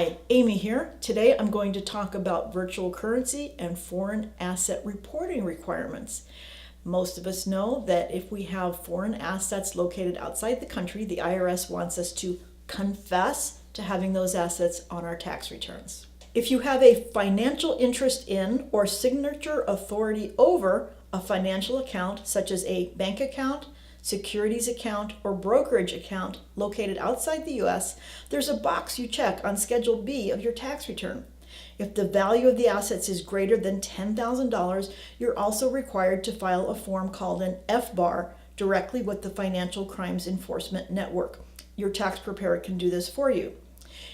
Hi, Amy here. Today I'm going to talk about virtual currency and foreign asset reporting requirements. Most of us know that if we have foreign assets located outside the country, the IRS wants us to confess to having those assets on our tax returns. If you have a financial interest in or signature authority over a financial account, such as a bank account, securities account, or brokerage account located outside the U.S., there's a box you check on Schedule B of your tax return. If the value of the assets is greater than $10,000, you're also required to file a form called an FBAR directly with the Financial Crimes Enforcement Network. Your tax preparer can do this for you.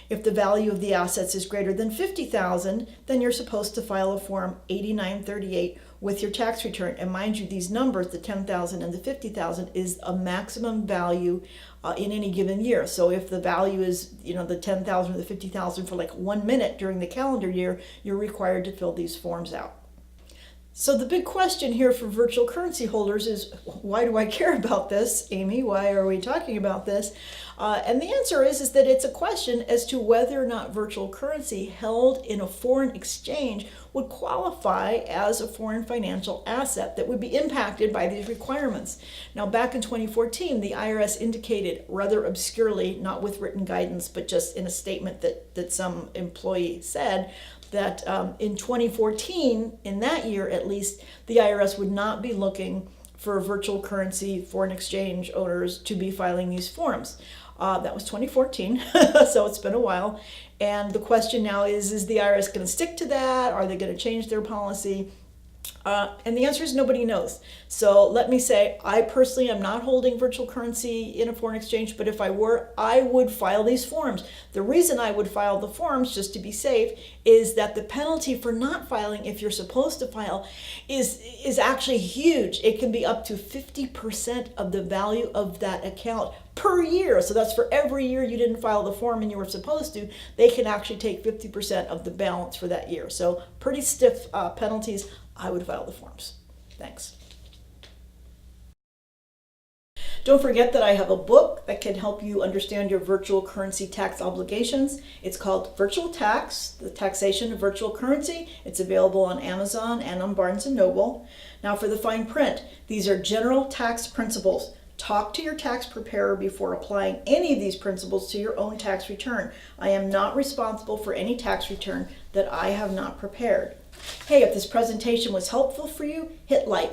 If the value of the assets is greater than $50,000, then you're supposed to file a Form 8938 with your tax return. And mind you, these numbers, the $10,000 and the $50,000, is a maximum value in any given year. So if the value is, the $10,000 or the $50,000 for like 1 minute during the calendar year, you're required to fill these forms out. So the big question here for virtual currency holders is, why do I care about this, Amy? Why are we talking about this? And the answer is that it's a question as to whether or not virtual currency held in a foreign exchange would qualify as a foreign financial asset that would be impacted by these requirements. Now, back in 2014, the IRS indicated rather obscurely, not with written guidance, but just in a statement that some employee said, that in 2014, in that year at least, the IRS would not be looking for virtual currency foreign exchange owners to be filing these forms. That was 2014, so it's been a while. And the question now is the IRS going to stick to that? Are they going to change their policy? And the answer is nobody knows. So let me say, I personally am not holding virtual currency in a foreign exchange, but if I were, I would file these forms. The reason I would file the forms, just to be safe, is that the penalty for not filing, if you're supposed to file, is actually huge. It can be up to 50% of the value of that account per year. So that's for every year you didn't file the form and you were supposed to, they can actually take 50% of the balance for that year. So pretty stiff penalties. I would file the forms. Thanks. Don't forget that I have a book that can help you understand your virtual currency tax obligations. It's called Virtual Tax, the Taxation of Virtual Currency. It's available on Amazon and on Barnes & Noble. Now for the fine print, these are general tax principles. Talk to your tax preparer before applying any of these principles to your own tax return. I am not responsible for any tax return that I have not prepared. Hey, if this presentation was helpful for you, hit like.